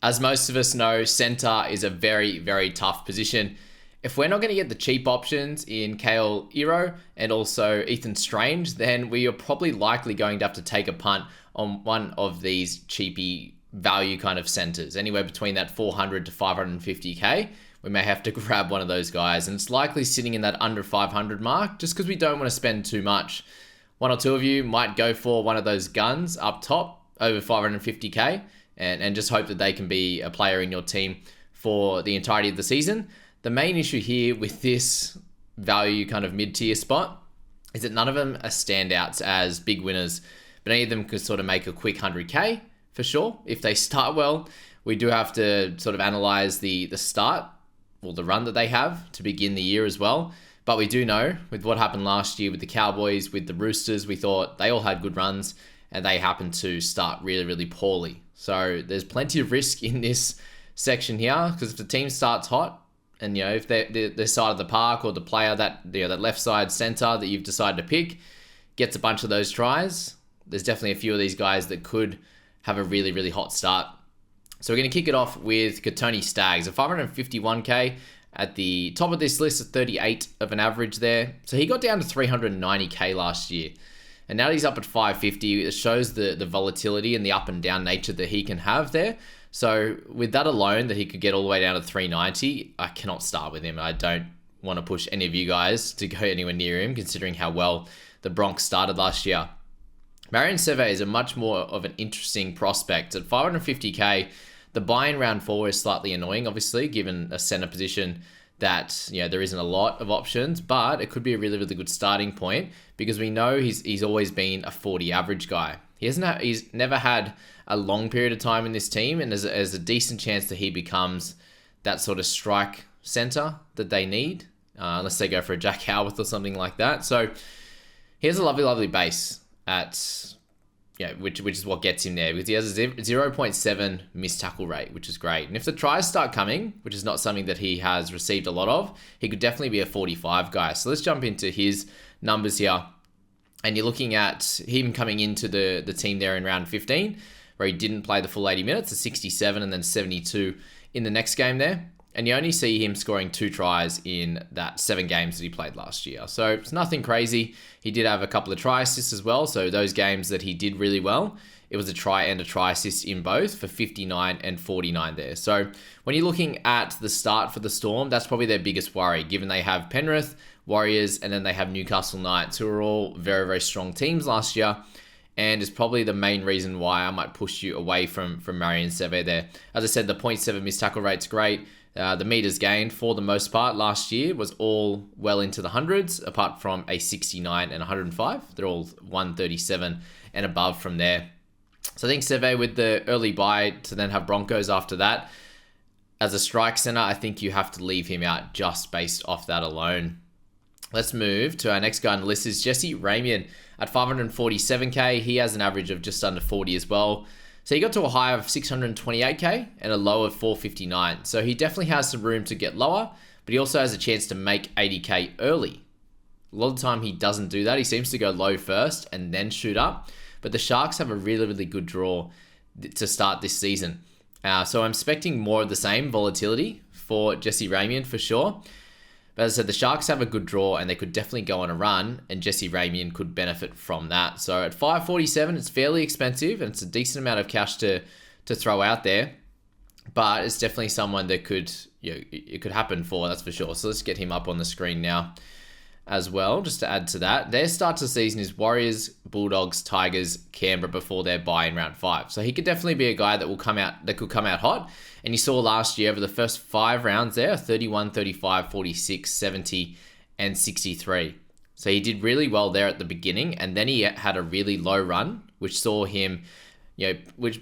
As most of us know, center is a very, very tough position. If we're not going to get the cheap options in Kale Iro and also Ethan Strange, then we are probably likely going to have to take a punt on one of these cheapy value kind of centers, anywhere between that 400 to 550k. We may have to grab one of those guys, and it's likely sitting in that under 500 mark just because we don't want to spend too much. One or two of you might go for one of those guns up top over 550k and just hope that they can be a player in your team for the entirety of the season. The main issue here with this value kind of mid-tier spot is that none of them are standouts as big winners, but any of them could sort of make a quick 100k for sure if they start well. We do have to sort of analyze the start or the run that they have to begin the year as well. But we do know with what happened last year with the Cowboys, with the Roosters, we thought they all had good runs and they happened to start really, really poorly. So there's plenty of risk in this section here because if the team starts hot and, if their side of the park or the player that, that left side center that you've decided to pick gets a bunch of those tries, there's definitely a few of these guys that could have a really, really hot start. So we're going to kick it off with Katoni Staggs, a 551k at the top of this list, at 38 of an average there. So he got down to 390k last year. And now he's up at 550. It shows the volatility and the up and down nature that he can have there. So with that alone, that he could get all the way down to 390, I cannot start with him. I don't want to push any of you guys to go anywhere near him, considering how well the Bronx started last year. Marion Seve is a much more of an interesting prospect. At 550k, the buy in round 4 is slightly annoying, obviously, given a center position that, there isn't a lot of options, but it could be a really, really good starting point because we know he's always been a 40 average guy. He's never had a long period of time in this team, and there's a decent chance that he becomes that sort of strike center that they need, unless they go for a Jack Howarth or something like that. So here's a lovely, lovely base at, which is what gets him there because he has a 0.7 missed tackle rate, which is great. And if the tries start coming, which is not something that he has received a lot of, he could definitely be a 45 guy. So let's jump into his numbers here. And you're looking at him coming into the team there in round 15, where he didn't play the full 80 minutes, a 67 and then 72 in the next game there. And you only see him scoring 2 tries in that 7 games that he played last year. So it's nothing crazy. He did have a couple of try assists as well. So those games that he did really well, it was a try and a try assist in both for 59 and 49 there. So when you're looking at the start for the Storm, that's probably their biggest worry, given they have Penrith, Warriors, and then they have Newcastle Knights, who are all very, very strong teams last year. And is probably the main reason why I might push you away from Marion Seve there. As I said, the 0.7 missed tackle rate's great. The meters gained for the most part last year was all well into the hundreds, apart from a 69 and 105. They're all 137 and above from there. So I think Seve with the early buy to then have Broncos after that, as a strike center, I think you have to leave him out just based off that alone. Let's move to our next guy on the list is Jesse Ramian at 547k. He has an average of just under 40 as well. So he got to a high of 628k and a low of 459. So he definitely has some room to get lower, but he also has a chance to make 80k early. A lot of the time he doesn't do that. He seems to go low first and then shoot up. But the Sharks have a really, really good draw to start this season. So I'm expecting more of the same volatility for Jesse Ramian for sure. But as I said, the Sharks have a good draw and they could definitely go on a run, and Jesse Ramian could benefit from that. So at 547, it's fairly expensive and it's a decent amount of cash to throw out there. But it's definitely someone that could, it could happen for, that's for sure. So let's get him up on the screen now as well, just to add to that. Their start to the season is Warriors, Bulldogs, Tigers, Canberra before their bye in round 5. So he could definitely be a guy that could come out hot. And you saw last year over the first 5 rounds there, 31, 35, 46, 70, and 63. So he did really well there at the beginning, and then he had a really low run, which saw him, which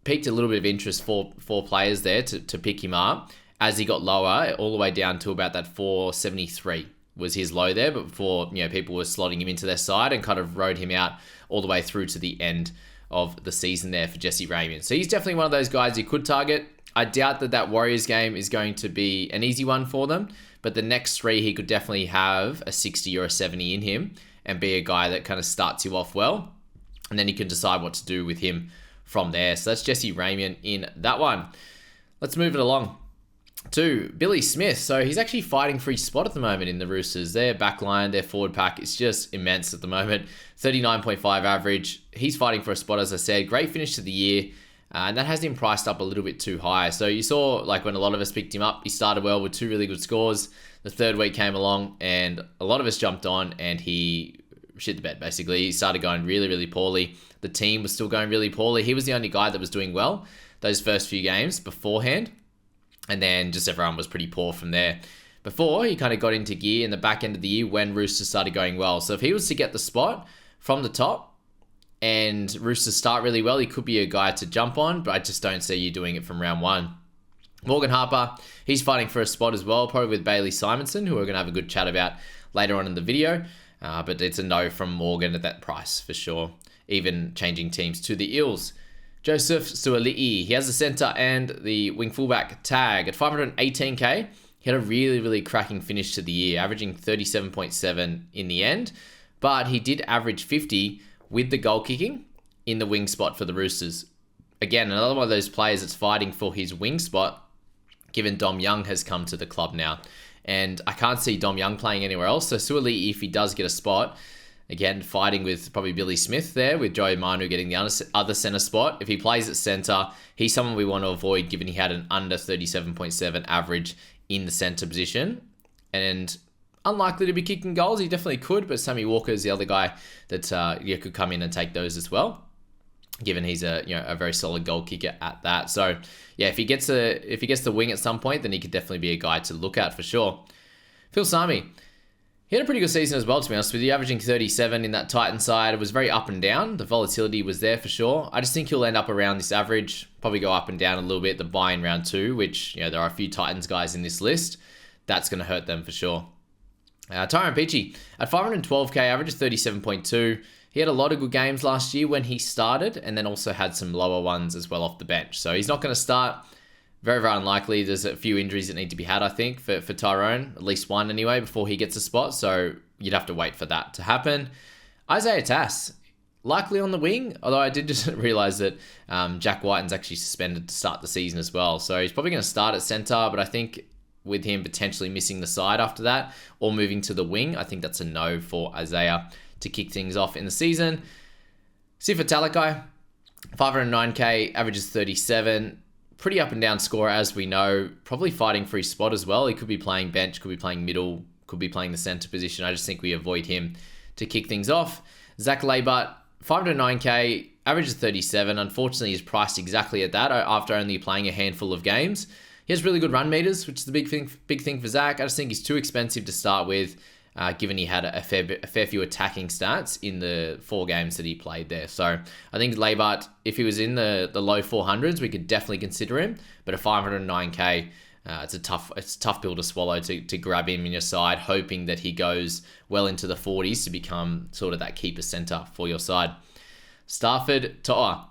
piqued a little bit of interest for players there to pick him up as he got lower, all the way down to about that 473 was his low there, but before people were slotting him into their side and kind of rode him out all the way through to the end of the season there for Jesse Ramian. So he's definitely one of those guys you could target. I doubt that Warriors game is going to be an easy one for them, but the next 3 he could definitely have a 60 or a 70 in him and be a guy that kind of starts you off well, and then you can decide what to do with him from there. So that's Jesse Ramian in that one. Let's move it along to Billy Smith. So he's actually fighting for his spot at the moment in the Roosters. Their backline, their forward pack is just immense at the moment. 39.5 average. He's fighting for a spot, as I said. Great finish to the year. And that has him priced up a little bit too high. So you saw, like, when a lot of us picked him up, he started well with 2 really good scores. The third week came along and a lot of us jumped on and he shit the bed, basically. He started going really, really poorly. The team was still going really poorly. He was the only guy that was doing well those first few games beforehand. And then just everyone was pretty poor from there. Before he kind of got into gear in the back end of the year when Roosters started going well. So if he was to get the spot from the top and Roosters start really well, he could be a guy to jump on, but I just don't see you doing it from round 1. Morgan Harper, he's fighting for a spot as well, probably with Bailey Simonson, who we're going to have a good chat about later on in the video. But it's a no from Morgan at that price for sure. Even changing teams to the Eels. Joseph Suali'i, he has the centre and the wing fullback tag at 518k. He had a really, really cracking finish to the year, averaging 37.7 in the end. But he did average 50 with the goal kicking in the wing spot for the Roosters. Again, another one of those players that's fighting for his wing spot, given Dom Young has come to the club now. And I can't see Dom Young playing anywhere else. So Suali'i, if he does get a spot, again, fighting with probably Billy Smith there, with Joey Manu getting the other centre spot. If he plays at centre, he's someone we want to avoid, given he had an under 37.7 average in the centre position. And unlikely to be kicking goals. He definitely could, but Sammy Walker is the other guy that could come in and take those as well, given he's a very solid goal kicker at that. So yeah, if he gets the wing at some point, then he could definitely be a guy to look at for sure. Phil Sami, he had a pretty good season as well, to be honest with you, averaging 37 in that Titan side. It was very up and down. The volatility was there for sure. I just think he'll end up around this average, probably go up and down a little bit, the buy in round 2, which, there are a few Titans guys in this list. That's going to hurt them for sure. Tyrone Peachey, at 512k, averages 37.2. He had a lot of good games last year when he started, and then also had some lower ones as well off the bench. So he's not going to start. Very, very unlikely. There's a few injuries that need to be had, I think, for Tyrone. At least one anyway, before he gets a spot. So you'd have to wait for that to happen. Isaiah Tass, likely on the wing. Although I did just realise that Jack Whiten's actually suspended to start the season as well. So he's probably going to start at centre. But I think with him potentially missing the side after that, or moving to the wing, I think that's a no for Isaiah to kick things off in the season. Sifa Talakai, 509k, averages 37. Pretty up and down scorer, as we know. Probably fighting for his spot as well. He could be playing bench, could be playing middle, could be playing the centre position. I just think we avoid him to kick things off. Zach Labart, 509k, averages 37. Unfortunately, he's priced exactly at that after only playing a handful of games. He has really good run meters, which is the big thing for Zach. I just think he's too expensive to start with, given he had a fair few attacking stats in the 4 games that he played there. So I think Labart, if he was in the low 400s, we could definitely consider him. But at 509k, it's a tough pill to swallow to grab him in your side, hoping that he goes well into the 40s to become sort of that keeper centre for your side. Stafford To'a,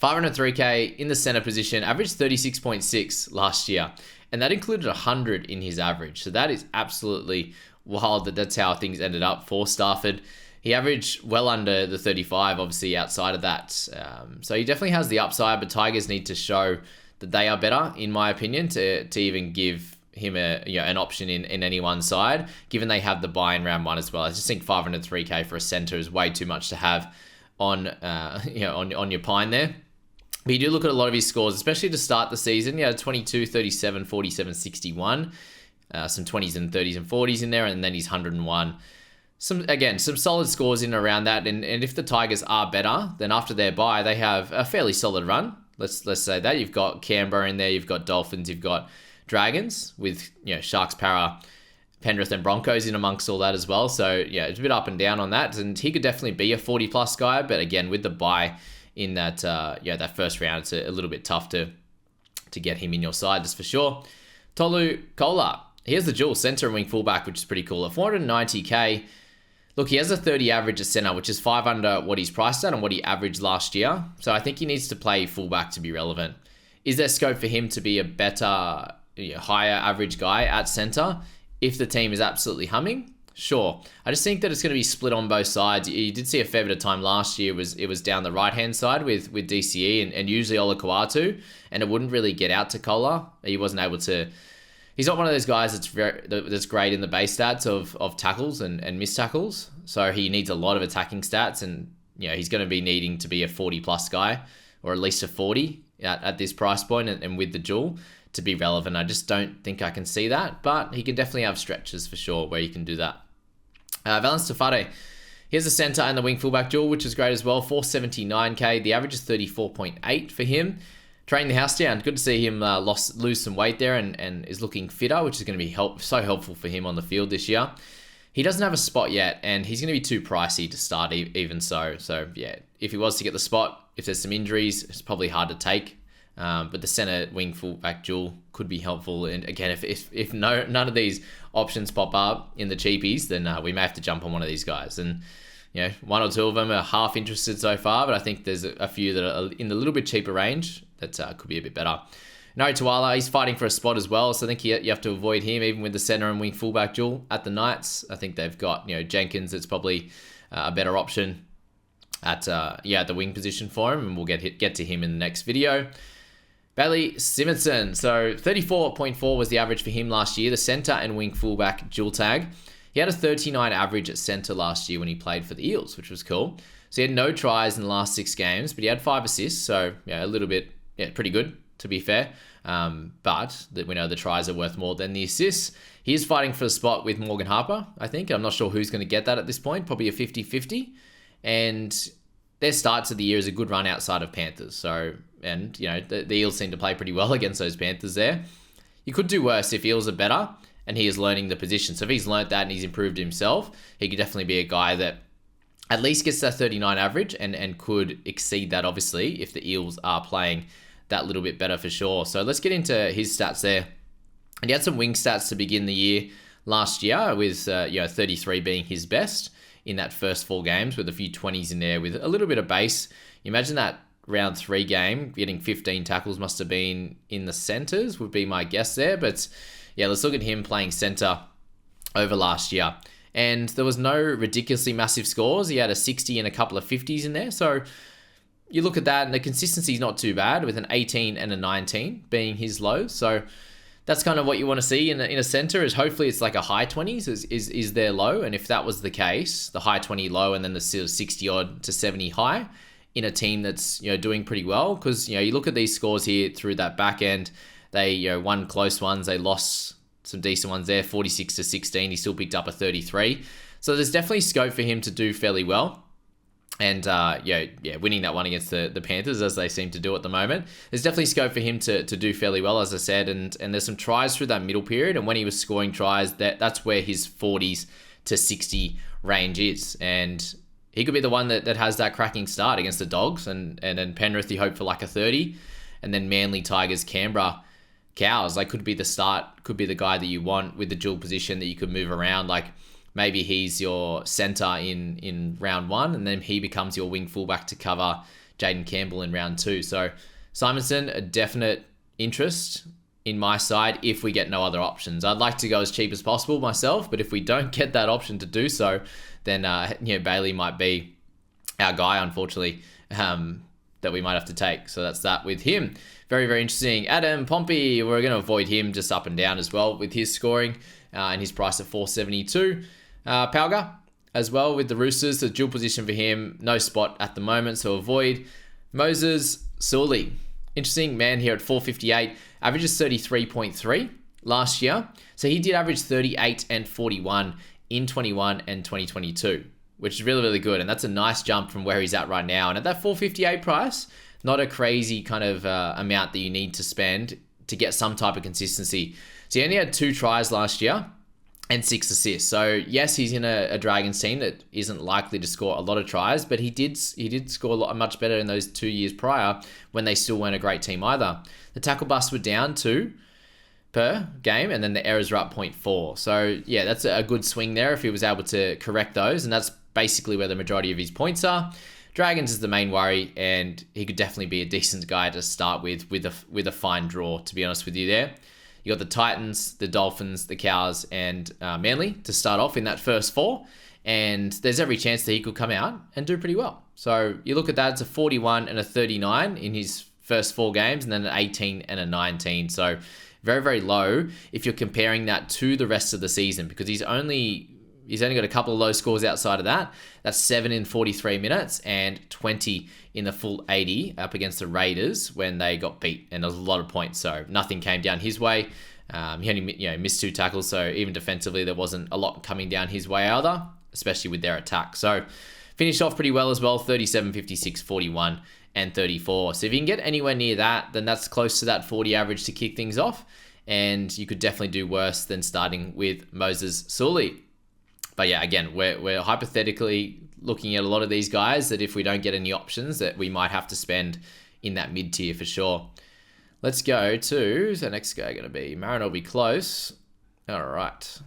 503k in the centre position, averaged 36.6 last year. And that included 100 in his average. So that is absolutely wild that's how things ended up for Stafford. He averaged well under the 35, obviously, outside of that. So he definitely has the upside, but Tigers need to show that they are better, in my opinion, to even give him an option in any one side, given they have the buy in round 1 as well. I just think 503k for a centre is way too much to have on your pine there. But you do look at a lot of his scores, especially to start the season. 22, 37, 47, 61. Some 20s and 30s and 40s in there, and then he's 101. Some solid scores in and around that. And if the Tigers are better, then after their bye, they have a fairly solid run. Let's say that. You've got Canberra in there, you've got Dolphins, you've got Dragons with Sharks, Para, Penrith and Broncos in amongst all that as well. So it's a bit up and down on that. And he could definitely be a 40 plus guy, but again, with the bye in that that first round, it's a little bit tough to get him in your side, that's for sure. Tolu Kola, he has the dual centre and wing fullback, which is pretty cool. At 490k, look, he has a 30 average at centre, which is 5 under what he's priced at and what he averaged last year. So I think he needs to play fullback to be relevant. Is there scope for him to be a better, higher average guy at centre if the team is absolutely humming? Sure. I just think that it's going to be split on both sides. You did see a fair bit of time last year. It was down the right-hand side with DCE and usually Olakau'atu, and it wouldn't really get out to Kola. He wasn't able to... He's not one of those guys that's great in the base stats of tackles and missed tackles. So he needs a lot of attacking stats, and he's going to be needing to be a 40-plus guy, or at least a 40 at this price point and with the dual to be relevant. I just don't think I can see that, but he can definitely have stretches for sure where he can do that. Valence Tafade, he has the centre and the wing fullback dual, which is great as well. 479k. The average is 34.8 for him. Training the house down. Good to see him lose some weight there and is looking fitter, which is going to be so helpful for him on the field this year. He doesn't have a spot yet, and he's going to be too pricey to start even so. So, yeah, if he was to get the spot, if there's some injuries, it's probably hard to take. But the centre wing fullback dual could be helpful. And again, if none of these options pop up in the cheapies, then we may have to jump on one of these guys. And one or two of them are half interested so far, but I think there's a few that are in the little bit cheaper range that could be a bit better. Nari Tuala, he's fighting for a spot as well, so I think you have to avoid him even with the centre and wing fullback dual at the Knights. I think they've got Jenkins that's probably a better option at the wing position for him, and we'll get to him in the next video. Bailey Simonson, so 34.4 was the average for him last year, the centre and wing fullback dual tag. He had a 39 average at centre last year when he played for the Eels, which was cool. So he had no tries in the last 6 games, but he had 5 assists, so a little bit, pretty good, to be fair. But we know the tries are worth more than the assists. He is fighting for the spot with Morgan Harper, I think. I'm not sure who's going to get that at this point, probably a 50-50. And their starts of the year is a good run outside of Panthers. So, and the Eels seem to play pretty well against those Panthers there. You could do worse if Eels are better and he is learning the position. So if he's learned that and he's improved himself, he could definitely be a guy that at least gets that 39 average and could exceed that, obviously, if the Eels are playing that little bit better for sure. So let's get into his stats there. And he had some wing stats to begin the year last year with 33 being his best in that first 4 games with a few 20s in there with a little bit of base. You imagine that round 3 game, getting 15 tackles must have been in the centres would be my guess there. But yeah, let's look at him playing centre over last year. And there was no ridiculously massive scores. He had a 60 and a couple of 50s in there. So you look at that and the consistency is not too bad with an 18 and a 19 being his lows. So that's kind of what you want to see in a centre is hopefully it's like a high 20s is their low. And if that was the case, the high 20 low and then the 60 odd to 70 high in a team that's doing pretty well. Because you look at these scores here through that back end, they won close ones, they lost some decent ones there, 46 to 16. He still picked up a 33. So there's definitely scope for him to do fairly well. And winning that one against the Panthers, as they seem to do at the moment. There's definitely scope for him to do fairly well, as I said. And there's some tries through that middle period. And when he was scoring tries, that's where his 40s to 60 range is. And he could be the one that has that cracking start against the Dogs. And then Penrith, you hope for like a 30. And then Manly, Tigers, Canberra, Cows. Like could be the start, could be the guy that you want with the dual position that you could move around. Like maybe he's your centre in round 1 and then he becomes your wing fullback to cover Jaden Campbell in round 2. So Simonson, a definite interest in my side if we get no other options. I'd like to go as cheap as possible myself, but if we don't get that option to do so, then Bailey might be our guy, unfortunately, that we might have to take. So that's that with him. Very, very interesting. Adam Pompey, we're going to avoid him just up and down as well with his scoring and his price at 472. Palga as well with the Roosters, the dual position for him, no spot at the moment, so avoid. Moses Sully, interesting man here at 458, averages 33.3 last year. So he did average 38 and 41 in 21 and 2022, which is really, really good. And that's a nice jump from where he's at right now. And at that 458 price, not a crazy kind of amount that you need to spend to get some type of consistency. So he only had 2 tries last year and 6 assists. So yes, he's in a Dragons team that isn't likely to score a lot of tries, but he did score much better in those 2 years prior when they still weren't a great team either. The tackle busts were down 2 per game, and then the errors are up 0.4. So yeah, that's a good swing there if he was able to correct those, and that's basically where the majority of his points are. Dragons is the main worry, and he could definitely be a decent guy to start with a fine draw, to be honest with you there. You got the Titans, the Dolphins, the Cows, and Manly to start off in that first 4. And there's every chance that he could come out and do pretty well. So you look at that, it's a 41 and a 39 in his first 4 games, and then an 18 and a 19. So very, very low if you're comparing that to the rest of the season, because he's only got a couple of low scores outside of that. That's 7 in 43 minutes and 20 in the full 80 up against the Raiders when they got beat, and there was a lot of points. So nothing came down his way. He only missed 2 tackles, so even defensively there wasn't a lot coming down his way either, especially with their attack. So finished off pretty well as well, 37, 56, 41, and 34. So if you can get anywhere near that, then that's close to that 40 average to kick things off, and you could definitely do worse than starting with Moses Sully. But yeah, again, we're hypothetically looking at a lot of these guys that if we don't get any options, that we might have to spend in that mid-tier for sure. Let's go to the next guy going to be Mariner will be close. All right.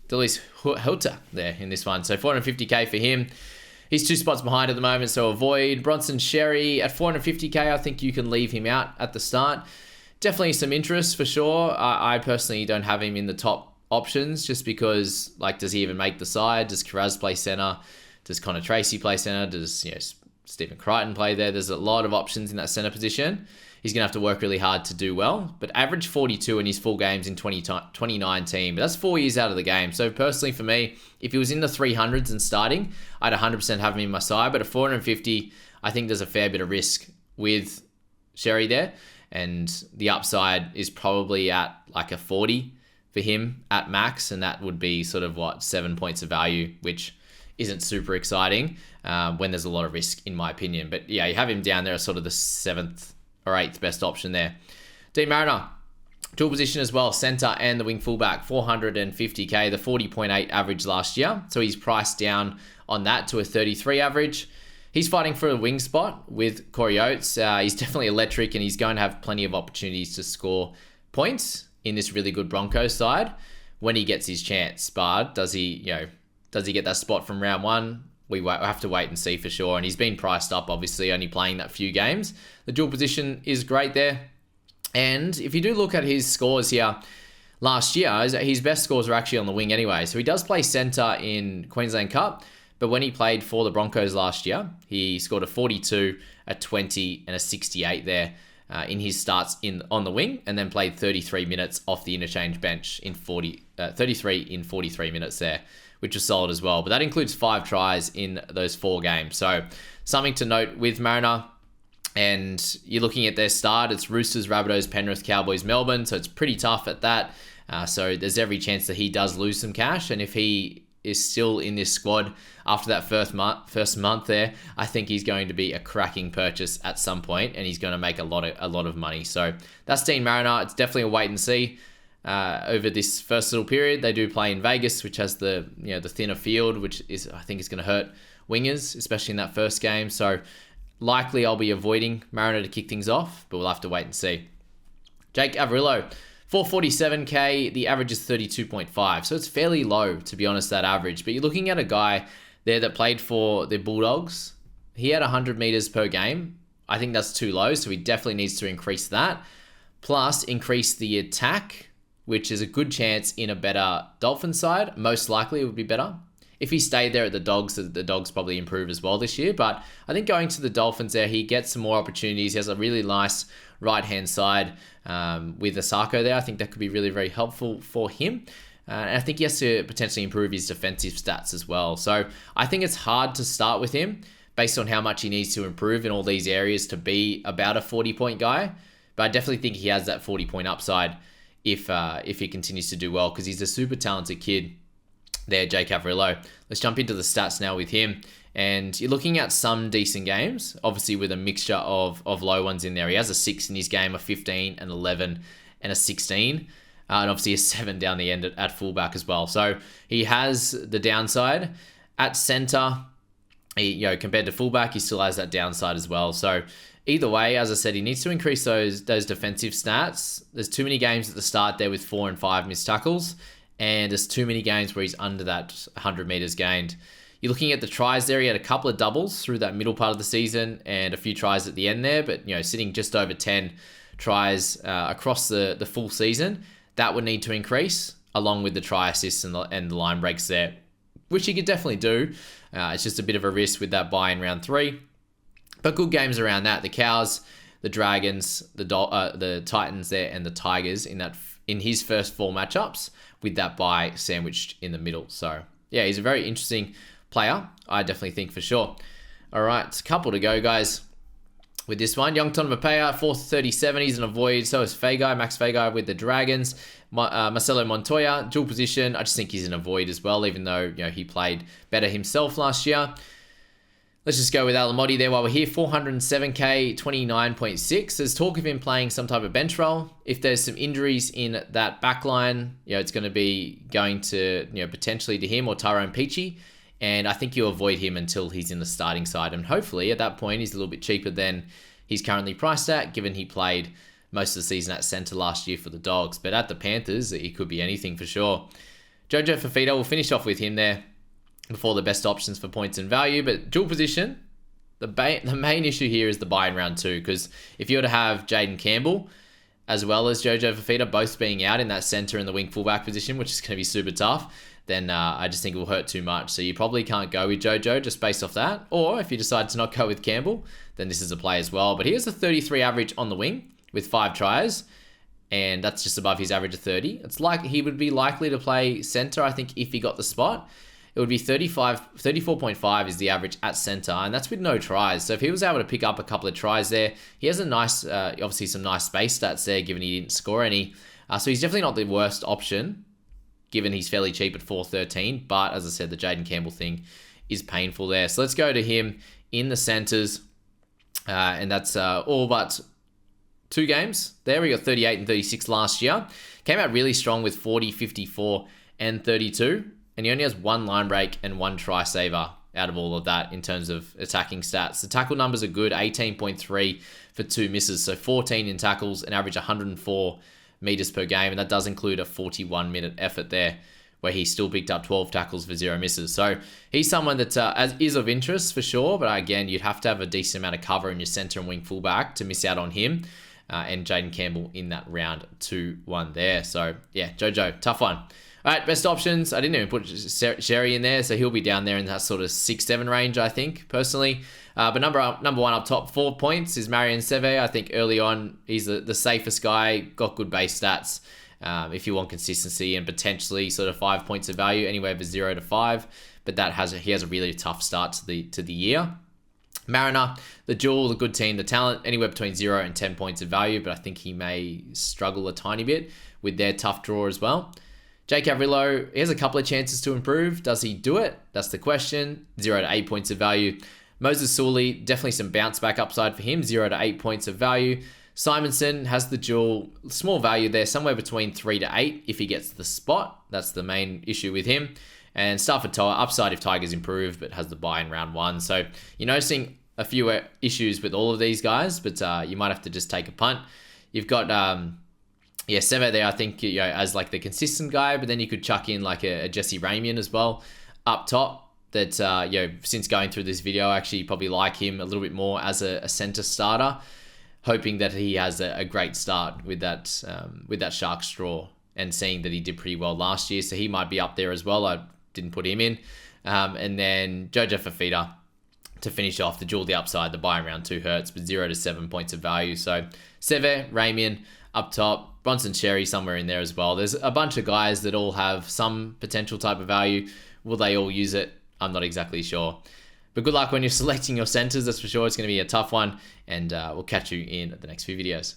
Delis Hilter there in this one. So 450k for him. He's 2 spots behind at the moment, so avoid. Bronson Sherry at 450k. I think you can leave him out at the start. Definitely some interest for sure. I personally don't have him in the top options just because, like, does he even make the side? Does Carraz play center? Does Connor Tracy play center? Does Stephen Crichton play there? There's a lot of options in that center position. He's going to have to work really hard to do well, but average 42 in his full games in 2019. But that's 4 years out of the game. So personally for me, if he was in the 300s and starting, I'd 100% have him in my side. But at 450, I think there's a fair bit of risk with Sherry there. And the upside is probably at like a 40 for him at max. And that would be sort of 7 points of value, which isn't super exciting when there's a lot of risk in my opinion. But yeah, you have him down there as sort of the 7th or 8th best option there. Dean Mariner, dual position as well, center and the wing fullback, 450k, the 40.8 average last year. So he's priced down on that to a 33 average. He's fighting for a wing spot with Corey Oates. He's definitely electric, and he's going to have plenty of opportunities to score points in this really good Broncos side when he gets his chance. But does he get that spot from round 1? We'll have to wait and see for sure. And he's been priced up, obviously, only playing that few games. The dual position is great there. And if you do look at his scores here, last year, his best scores are actually on the wing anyway. So he does play centre in Queensland Cup. But when he played for the Broncos last year, he scored a 42, a 20, and a 68 there in his starts on the wing, and then played 33 minutes off the interchange bench in 33 in 43 minutes there, which was solid as well. But that includes 5 tries in those 4 games. So something to note with Mariner. And you're looking at their start. It's Roosters, Rabbitohs, Penrith, Cowboys, Melbourne. So it's pretty tough at that. So there's every chance that he does lose some cash. And if he is still in this squad after that first month there, I think he's going to be a cracking purchase at some point, and he's going to make a lot of money. So that's Dean Mariner. It's definitely a wait and see. Over this first little period, they do play in Vegas, which has the thinner field, which is, I think, is going to hurt wingers, especially in that first game. So likely I'll be avoiding Mariner to kick things off, but we'll have to wait and see. Jake Averillo, 447k, the average is 32.5, so it's fairly low, to be honest, that average. But you're looking at a guy there that played for the Bulldogs. He had 100 meters per game. I think that's too low, so he definitely needs to increase that. Plus, increase the attack, which is a good chance in a better Dolphins side. Most likely it would be better. If he stayed there at the Dogs probably improve as well this year. But I think going to the Dolphins there, he gets some more opportunities. He has a really nice right-hand side with Asako there. I think that could be really, very helpful for him. And I think he has to potentially improve his defensive stats as well. So I think it's hard to start with him based on how much he needs to improve in all these areas to be about a 40-point guy. But I definitely think he has that 40-point upside if he continues to do well, because he's a super talented kid there, Jake Averillo. Let's jump into the stats now with him. And you're looking at some decent games, obviously with a mixture of low ones in there. He has a 6 in his game, a 15, an 11, and a 16. And obviously a 7 down the end at fullback as well. So he has the downside. At center, compared to fullback, he still has that downside as well. So either way, as I said, he needs to increase those defensive stats. There's too many games at the start there with 4 and 5 missed tackles. And there's too many games where he's under that 100 meters gained. You're looking at the tries there. He had a couple of doubles through that middle part of the season and a few tries at the end there, but sitting just over 10 tries across the full season. that would need to increase, along with the try assists and the line breaks there, which he could definitely do. It's just a bit of a risk with that buy in round 3. But good games around that. The Cows, the Dragons, the Titans there, and the Tigers in his first 4 matchups with that buy sandwiched in the middle. So, yeah, he's a very interesting player, I definitely think, for sure. All right, it's a couple to go, guys, with this one. Young Tonopea, 437. He's an avoid. So is Max Fagai with the Dragons. Marcelo Montoya, dual position. I just think he's an avoid as well, even though he played better himself last year. Let's just go with Alamotti there while we're here. 407k, 29.6. There's talk of him playing some type of bench role. If there's some injuries in that back line, it's going to be going to, potentially to him or Tyrone Peachy. And I think you avoid him until he's in the starting side. And hopefully at that point, he's a little bit cheaper than he's currently priced at, given he played most of the season at center last year for the Dogs. But at the Panthers, he could be anything for sure. Jojo Fafita, we'll finish off with him there before the best options for points and value. But dual position, the main issue here is the buy in round 2. Because if you were to have Jaden Campbell as well as Jojo Fafita both being out in that center and the wing fullback position, which is going to be super tough, then I just think it will hurt too much. So you probably can't go with Jojo just based off that. Or if you decide to not go with Campbell, then this is a play as well. But he has a 33 average on the wing with 5 tries. And that's just above his average of 30. It's like he would be likely to play center, I think, if he got the spot. It would be 34.5 is the average at center, and that's with no tries. So if he was able to pick up a couple of tries there, he has a nice, obviously some nice space stats there, given he didn't score any. So he's definitely not the worst option, given he's fairly cheap at 413. But as I said, the Jaden Campbell thing is painful there. So let's go to him in the centers, and that's all but 2 games. There we got 38 and 36 last year. Came out really strong with 40, 54, and 32. And he only has 1 line break and 1 try saver out of all of that in terms of attacking stats. The tackle numbers are good, 18.3 for 2 misses. So 14 in tackles, an average 104 meters per game. And that does include a 41-minute effort there where he still picked up 12 tackles for 0 misses. So he's someone that is of interest for sure. But again, you'd have to have a decent amount of cover in your center and wing fullback to miss out on him. And Jaden Campbell in that round 2-1 there. So yeah, Jojo, tough one. All right, best options. I didn't even put Sherry in there, so he'll be down there in that sort of 6-7 range, I think, personally. But number 1 up top, 4 points, is Marion Seve. I think early on, he's the safest guy, got good base stats. If you want consistency and potentially sort of 5 points of value, anywhere from 0 to 5. But he has a really tough start to the year. Mariner, the duel, the good team, the talent, anywhere between 0 and 10 points of value, but I think he may struggle a tiny bit with their tough draw as well. Jake Avrillo, he has a couple of chances to improve. Does he do it? That's the question. 0 to 8 points of value. Moses Sully, definitely some bounce back upside for him. 0 to 8 points of value. Simonson has the dual, small value there, somewhere between 3 to 8 if he gets the spot. That's the main issue with him. And Stafford Toa, upside if Tigers improve, but has the buy in round 1. So you're noticing a few issues with all of these guys, but you might have to just take a punt. You've got Seve there, I think, as like the consistent guy, but then you could chuck in like a Jesse Ramian as well up top. That since going through this video, I actually probably like him a little bit more as a center starter, hoping that he has a great start with that Sharks draw, and seeing that he did pretty well last year, so he might be up there as well. I didn't put him in, and then Jojo Fafita to finish off the dual, the upside, the buy in round 2 hurts, but 0 to 7 points of value. So Seve, Ramian up top, Bronson Cherry somewhere in there as well. There's a bunch of guys that all have some potential type of value. Will they all use it? I'm not exactly sure. But good luck when you're selecting your centers, that's for sure. It's going to be a tough one, and we'll catch you in the next few videos.